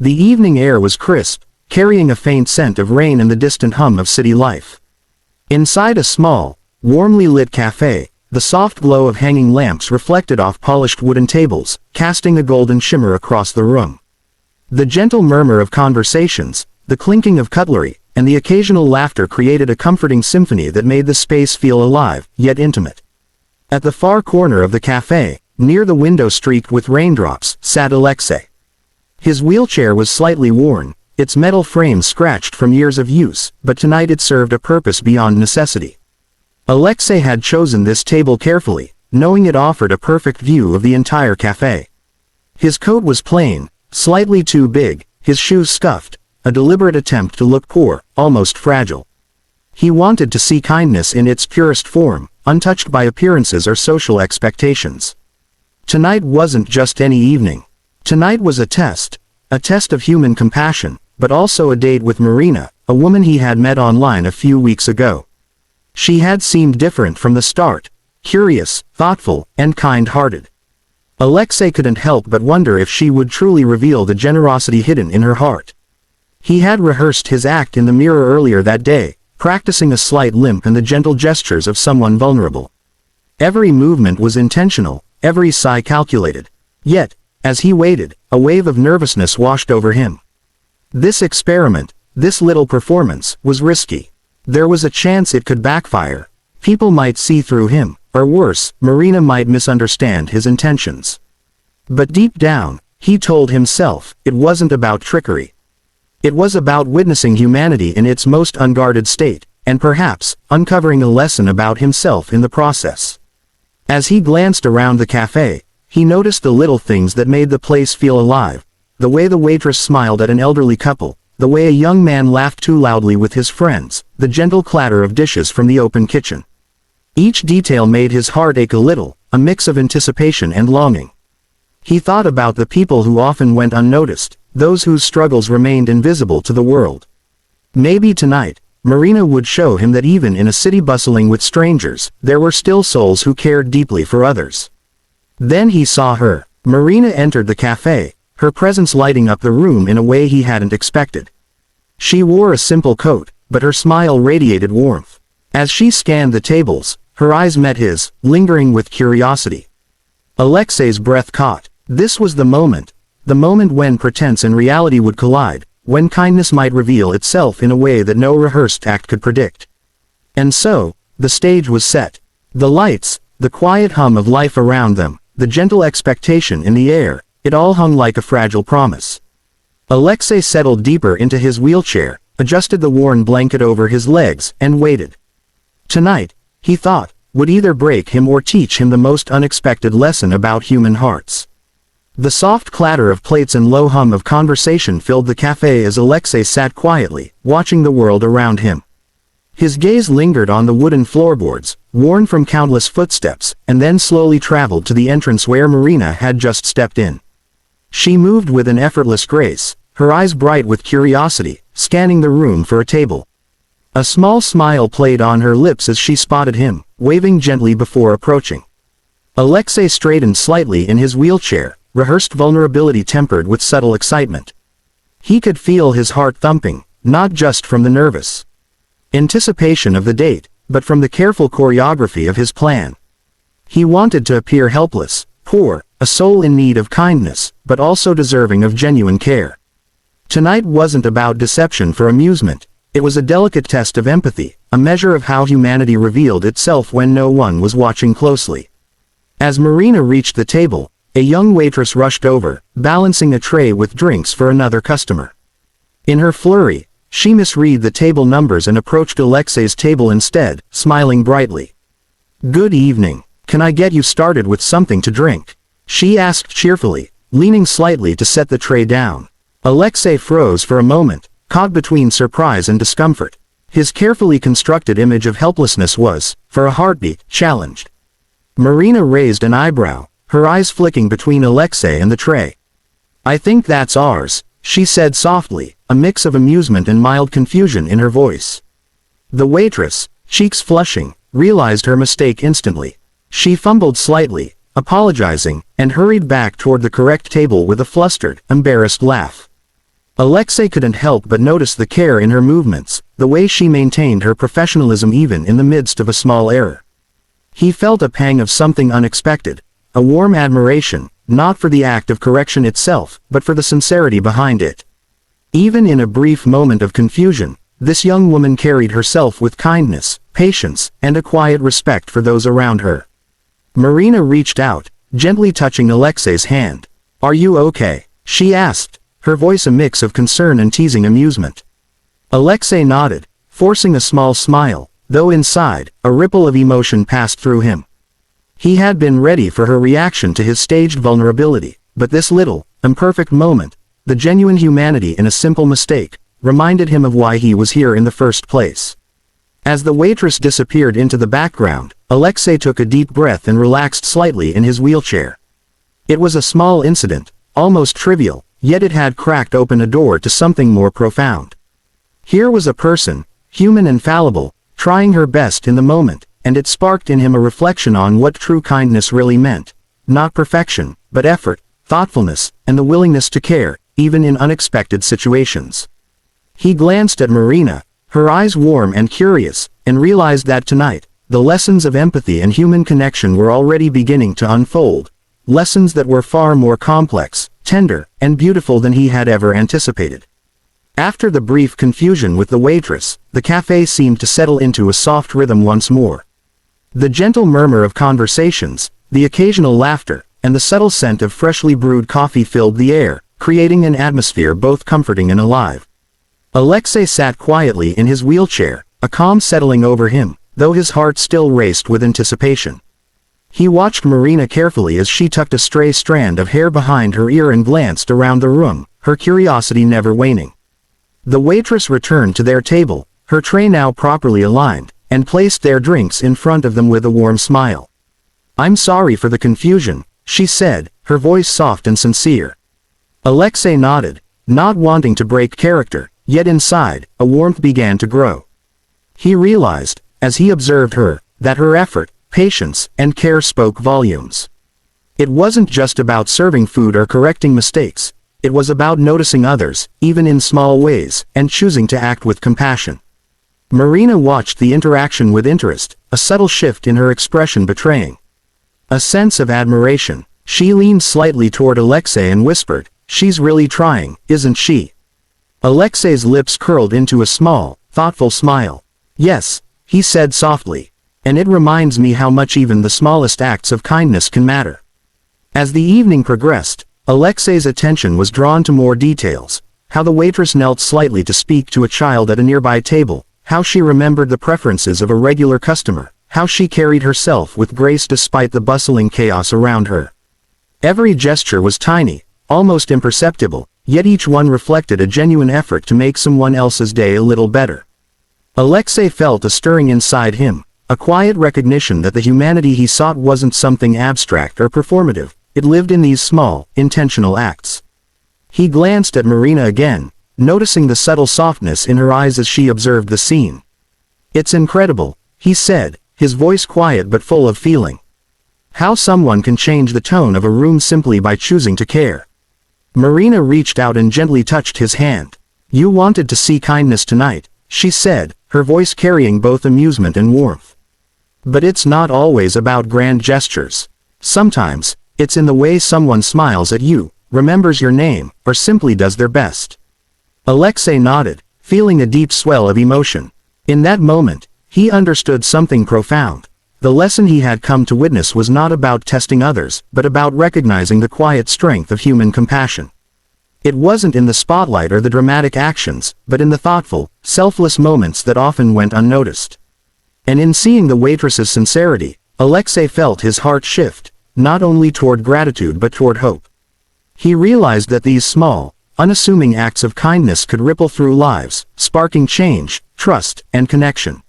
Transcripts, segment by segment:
The evening air was crisp, carrying a faint scent of rain and the distant hum of city life. Inside a small, warmly lit cafe, the soft glow of hanging lamps reflected off polished wooden tables, casting a golden shimmer across the room. The gentle murmur of conversations, the clinking of cutlery, and the occasional laughter created a comforting symphony that made the space feel alive, yet intimate. At the far corner of the cafe, near the window streaked with raindrops, sat Alexei. His wheelchair was slightly worn, its metal frame scratched from years of use, but tonight it served a purpose beyond necessity. Alexei had chosen this table carefully, knowing it offered a perfect view of the entire cafe. His coat was plain, slightly too big, his shoes scuffed, a deliberate attempt to look poor, almost fragile. He wanted to see kindness in its purest form, untouched by appearances or social expectations. Tonight wasn't just any evening. Tonight was a test of human compassion, but also a date with Marina, a woman he had met online a few weeks ago. She had seemed different from the start, curious, thoughtful, and kind-hearted. Alexei couldn't help but wonder if she would truly reveal the generosity hidden in her heart. He had rehearsed his act in the mirror earlier that day, practicing a slight limp and the gentle gestures of someone vulnerable. Every movement was intentional, every sigh calculated. Yet, as he waited, a wave of nervousness washed over him. This experiment, this little performance, was risky. There was a chance it could backfire. People might see through him, or worse, Marina might misunderstand his intentions. But deep down, he told himself, it wasn't about trickery. It was about witnessing humanity in its most unguarded state, and perhaps, uncovering a lesson about himself in the process. As he glanced around the cafe, he noticed the little things that made the place feel alive, the way the waitress smiled at an elderly couple, the way a young man laughed too loudly with his friends, the gentle clatter of dishes from the open kitchen. Each detail made his heart ache a little, a mix of anticipation and longing. He thought about the people who often went unnoticed, those whose struggles remained invisible to the world. Maybe tonight, Marina would show him that even in a city bustling with strangers, there were still souls who cared deeply for others. Then he saw her. Marina entered the cafe, her presence lighting up the room in a way he hadn't expected. She wore a simple coat, but her smile radiated warmth. As she scanned the tables, her eyes met his, lingering with curiosity. Alexei's breath caught. This was the moment when pretense and reality would collide, when kindness might reveal itself in a way that no rehearsed act could predict. And so, the stage was set. The lights, the quiet hum of life around them, the gentle expectation in the air, it all hung like a fragile promise. Alexei settled deeper into his wheelchair, adjusted the worn blanket over his legs, and waited. Tonight, he thought, would either break him or teach him the most unexpected lesson about human hearts. The soft clatter of plates and low hum of conversation filled the cafe as Alexei sat quietly, watching the world around him. His gaze lingered on the wooden floorboards, worn from countless footsteps, and then slowly traveled to the entrance where Marina had just stepped in. She moved with an effortless grace, her eyes bright with curiosity, scanning the room for a table. A small smile played on her lips as she spotted him, waving gently before approaching. Alexei straightened slightly in his wheelchair, rehearsed vulnerability tempered with subtle excitement. He could feel his heart thumping, not just from the nervous anticipation of the date, but from the careful choreography of his plan. He wanted to appear helpless, poor, a soul in need of kindness, but also deserving of genuine care. Tonight wasn't about deception for amusement, it was a delicate test of empathy, a measure of how humanity revealed itself when no one was watching closely. As Marina reached the table, a young waitress rushed over, balancing a tray with drinks for another customer. In her flurry, she misread the table numbers and approached Alexei's table instead, smiling brightly. "Good evening. Can I get you started with something to drink?" she asked cheerfully, leaning slightly to set the tray down. Alexei froze for a moment, caught between surprise and discomfort. His carefully constructed image of helplessness was, for a heartbeat, challenged. Marina raised an eyebrow, her eyes flicking between Alexei and the tray. "I think that's ours," she said softly, a mix of amusement and mild confusion in her voice. The waitress, cheeks flushing, realized her mistake instantly. She fumbled slightly, apologizing, and hurried back toward the correct table with a flustered, embarrassed laugh. Alexei couldn't help but notice the care in her movements, the way she maintained her professionalism even in the midst of a small error. He felt a pang of something unexpected, a warm admiration, not for the act of correction itself, but for the sincerity behind it. Even in a brief moment of confusion, this young woman carried herself with kindness, patience, and a quiet respect for those around her. Marina reached out, gently touching Alexei's hand. "Are you okay?" she asked, her voice a mix of concern and teasing amusement. Alexei nodded, forcing a small smile, though inside, a ripple of emotion passed through him. He had been ready for her reaction to his staged vulnerability, but this little, imperfect moment, the genuine humanity in a simple mistake, reminded him of why he was here in the first place. As the waitress disappeared into the background, Alexei took a deep breath and relaxed slightly in his wheelchair. It was a small incident, almost trivial, yet it had cracked open a door to something more profound. Here was a person, human and fallible, trying her best in the moment, and it sparked in him a reflection on what true kindness really meant. Not perfection, but effort, thoughtfulness, and the willingness to care, even in unexpected situations. He glanced at Marina, her eyes warm and curious, and realized that tonight, the lessons of empathy and human connection were already beginning to unfold, lessons that were far more complex, tender, and beautiful than he had ever anticipated. After the brief confusion with the waitress, the cafe seemed to settle into a soft rhythm once more. The gentle murmur of conversations, the occasional laughter, and the subtle scent of freshly brewed coffee filled the air, creating an atmosphere both comforting and alive. Alexei sat quietly in his wheelchair, a calm settling over him, though his heart still raced with anticipation. He watched Marina carefully as she tucked a stray strand of hair behind her ear and glanced around the room, her curiosity never waning. The waitress returned to their table, her tray now properly aligned, and placed their drinks in front of them with a warm smile. "I'm sorry for the confusion," she said, her voice soft and sincere. Alexei nodded, not wanting to break character, yet inside, a warmth began to grow. He realized, as he observed her, that her effort, patience, and care spoke volumes. It wasn't just about serving food or correcting mistakes, it was about noticing others, even in small ways, and choosing to act with compassion. Marina watched the interaction with interest, a subtle shift in her expression betraying a sense of admiration. She leaned slightly toward Alexei and whispered, "She's really trying, isn't she?" Alexei's lips curled into a small, thoughtful smile. "Yes," he said softly. "And it reminds me how much even the smallest acts of kindness can matter." As the evening progressed, Alexei's attention was drawn to more details, how the waitress knelt slightly to speak to a child at a nearby table, how she remembered the preferences of a regular customer, how she carried herself with grace despite the bustling chaos around her. Every gesture was tiny, almost imperceptible, yet each one reflected a genuine effort to make someone else's day a little better. Alexei felt a stirring inside him, a quiet recognition that the humanity he sought wasn't something abstract or performative, it lived in these small, intentional acts. He glanced at Marina again, noticing the subtle softness in her eyes as she observed the scene. "It's incredible," he said, his voice quiet but full of feeling. "How someone can change the tone of a room simply by choosing to care." Marina reached out and gently touched his hand. "You wanted to see kindness tonight," she said, her voice carrying both amusement and warmth. "But it's not always about grand gestures. Sometimes, it's in the way someone smiles at you, remembers your name, or simply does their best." Alexei nodded, feeling a deep swell of emotion. In that moment, he understood something profound. The lesson he had come to witness was not about testing others, but about recognizing the quiet strength of human compassion. It wasn't in the spotlight or the dramatic actions, but in the thoughtful, selfless moments that often went unnoticed. And in seeing the waitress's sincerity, Alexei felt his heart shift, not only toward gratitude but toward hope. He realized that these small, unassuming acts of kindness could ripple through lives, sparking change, trust, and connection.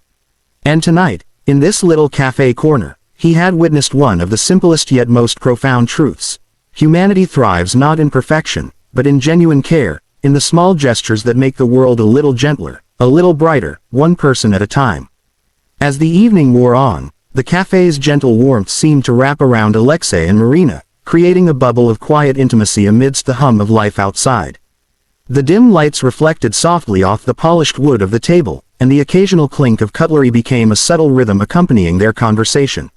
And tonight, in this little cafe corner, he had witnessed one of the simplest yet most profound truths. Humanity thrives not in perfection, but in genuine care, in the small gestures that make the world a little gentler, a little brighter, one person at a time. As the evening wore on, the cafe's gentle warmth seemed to wrap around Alexei and Marina, creating a bubble of quiet intimacy amidst the hum of life outside. The dim lights reflected softly off the polished wood of the table, and the occasional clink of cutlery became a subtle rhythm accompanying their conversation.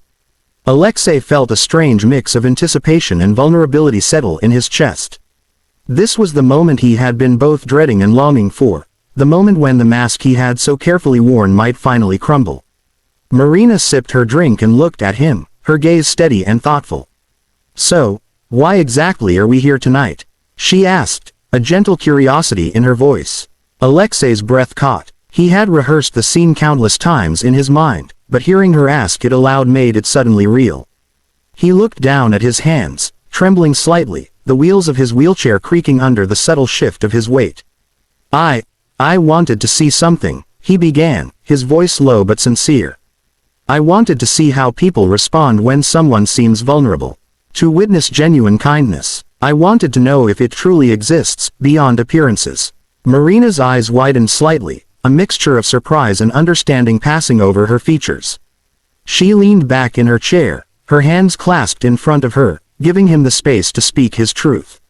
Alexei felt a strange mix of anticipation and vulnerability settle in his chest. This was the moment he had been both dreading and longing for, the moment when the mask he had so carefully worn might finally crumble. Marina sipped her drink and looked at him, her gaze steady and thoughtful. "So, why exactly are we here tonight?" she asked, a gentle curiosity in her voice. Alexei's breath caught. He had rehearsed the scene countless times in his mind, but hearing her ask it aloud made it suddenly real. He looked down at his hands, trembling slightly, the wheels of his wheelchair creaking under the subtle shift of his weight. I wanted to see something," he began, his voice low but sincere. "I wanted to see how people respond when someone seems vulnerable. To witness genuine kindness. I wanted to know if it truly exists, beyond appearances." Marina's eyes widened slightly, a mixture of surprise and understanding passing over her features. She leaned back in her chair, her hands clasped in front of her, giving him the space to speak his truth.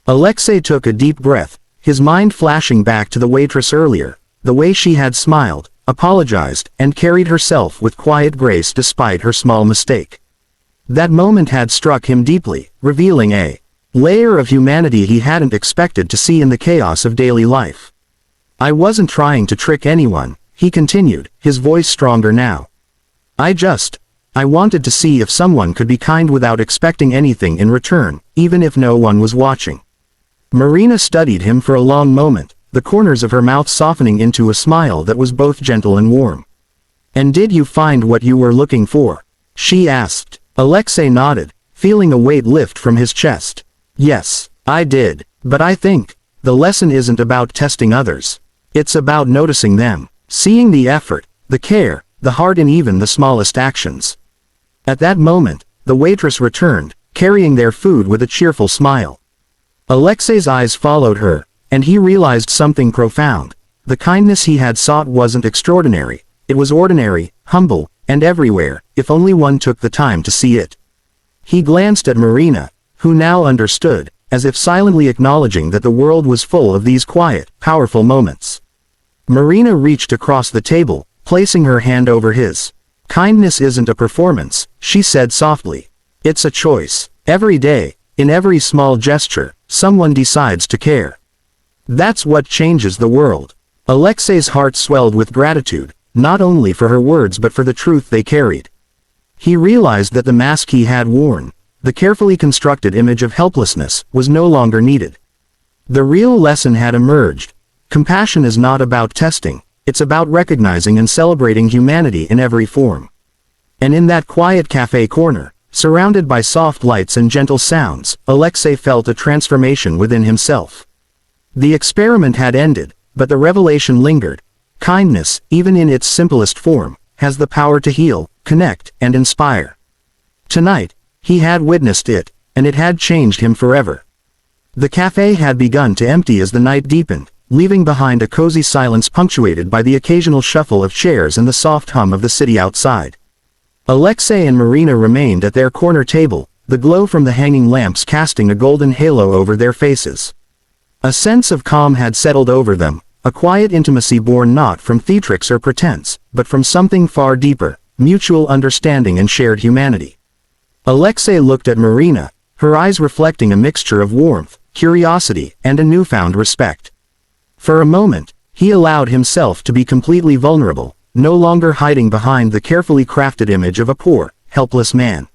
Alexei took a deep breath, his mind flashing back to the waitress earlier, the way she had smiled, apologized, and carried herself with quiet grace despite her small mistake. That moment had struck him deeply, revealing a layer of humanity he hadn't expected to see in the chaos of daily life. "I wasn't trying to trick anyone," he continued, his voice stronger now. I wanted to see if someone could be kind without expecting anything in return, even if no one was watching." Marina studied him for a long moment, the corners of her mouth softening into a smile that was both gentle and warm. "And did you find what you were looking for?" she asked. Alexei nodded, feeling a weight lift from his chest. "Yes, I did, but I think the lesson isn't about testing others. It's about noticing them, seeing the effort, the care, the heart in even the smallest actions." At that moment, the waitress returned, carrying their food with a cheerful smile. Alexei's eyes followed her, and he realized something profound. The kindness he had sought wasn't extraordinary, it was ordinary, humble, and everywhere, if only one took the time to see it. He glanced at Marina, who now understood, as if silently acknowledging that the world was full of these quiet, powerful moments. Marina reached across the table, placing her hand over his. "Kindness isn't a performance," she said softly. "It's a choice. Every day, in every small gesture, someone decides to care. That's what changes the world." Alexei's heart swelled with gratitude, not only for her words but for the truth they carried. He realized that the mask he had worn, the carefully constructed image of helplessness, was no longer needed. The real lesson had emerged. Compassion is not about testing, it's about recognizing and celebrating humanity in every form. And in that quiet cafe corner, surrounded by soft lights and gentle sounds, Alexei felt a transformation within himself. The experiment had ended, but the revelation lingered. Kindness, even in its simplest form, has the power to heal, connect, and inspire. Tonight, he had witnessed it, and it had changed him forever. The cafe had begun to empty as the night deepened, leaving behind a cozy silence punctuated by the occasional shuffle of chairs and the soft hum of the city outside. Alexei and Marina remained at their corner table, the glow from the hanging lamps casting a golden halo over their faces. A sense of calm had settled over them, a quiet intimacy born not from theatrics or pretense, but from something far deeper, mutual understanding and shared humanity. Alexei looked at Marina, her eyes reflecting a mixture of warmth, curiosity, and a newfound respect. For a moment, he allowed himself to be completely vulnerable, no longer hiding behind the carefully crafted image of a poor, helpless man.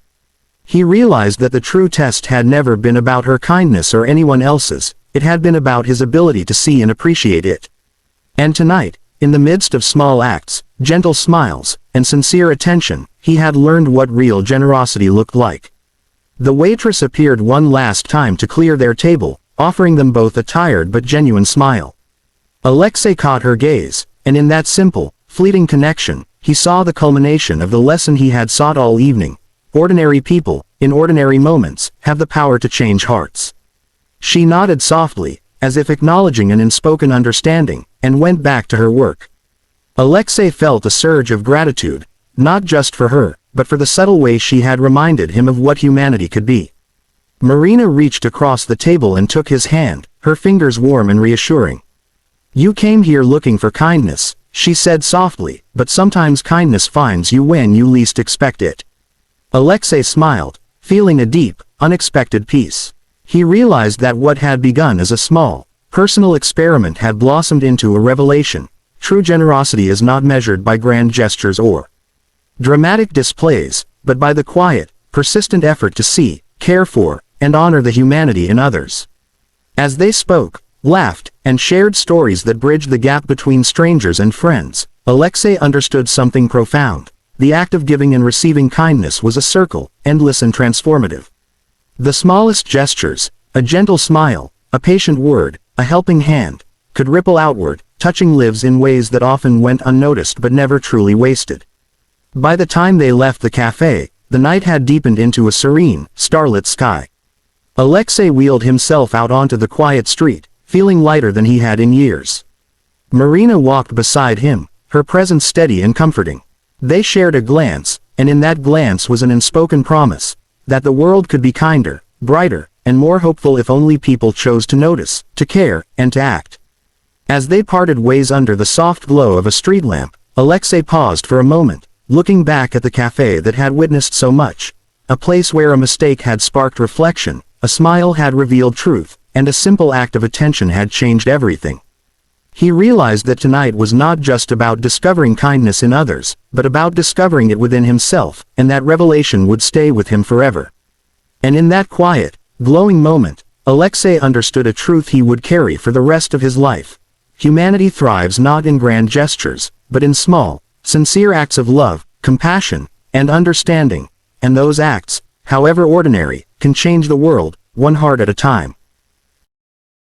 He realized that the true test had never been about her kindness or anyone else's, it had been about his ability to see and appreciate it. And tonight, in the midst of small acts, gentle smiles, and sincere attention, he had learned what real generosity looked like. The waitress appeared one last time to clear their table, offering them both a tired but genuine smile. Alexei caught her gaze, and in that simple, fleeting connection, he saw the culmination of the lesson he had sought all evening. Ordinary people, in ordinary moments, have the power to change hearts. She nodded softly, as if acknowledging an unspoken understanding, and went back to her work. Alexei felt a surge of gratitude, not just for her, but for the subtle way she had reminded him of what humanity could be. Marina reached across the table and took his hand, her fingers warm and reassuring. "You came here looking for kindness," she said softly, "but sometimes kindness finds you when you least expect it." Alexei smiled, feeling a deep, unexpected peace. He realized that what had begun as a small, personal experiment had blossomed into a revelation. True generosity is not measured by grand gestures or dramatic displays, but by the quiet, persistent effort to see, care for, and honor the humanity in others. As they spoke, laughed, and shared stories that bridged the gap between strangers and friends, Alexei understood something profound. The act of giving and receiving kindness was a circle, endless and transformative. The smallest gestures, a gentle smile, a patient word, a helping hand, could ripple outward, touching lives in ways that often went unnoticed but never truly wasted. By the time they left the cafe, the night had deepened into a serene, starlit sky. Alexei wheeled himself out onto the quiet street, feeling lighter than he had in years. Marina walked beside him, her presence steady and comforting. They shared a glance, and in that glance was an unspoken promise, that the world could be kinder, brighter, and more hopeful if only people chose to notice, to care, and to act. As they parted ways under the soft glow of a street lamp, Alexei paused for a moment, looking back at the cafe that had witnessed so much, a place where a mistake had sparked reflection, a smile had revealed truth, and a simple act of attention had changed everything. He realized that tonight was not just about discovering kindness in others, but about discovering it within himself, and that revelation would stay with him forever. And in that quiet, glowing moment, Alexei understood a truth he would carry for the rest of his life. Humanity thrives not in grand gestures, but in small, sincere acts of love, compassion, and understanding, and those acts, however ordinary, can change the world, one heart at a time.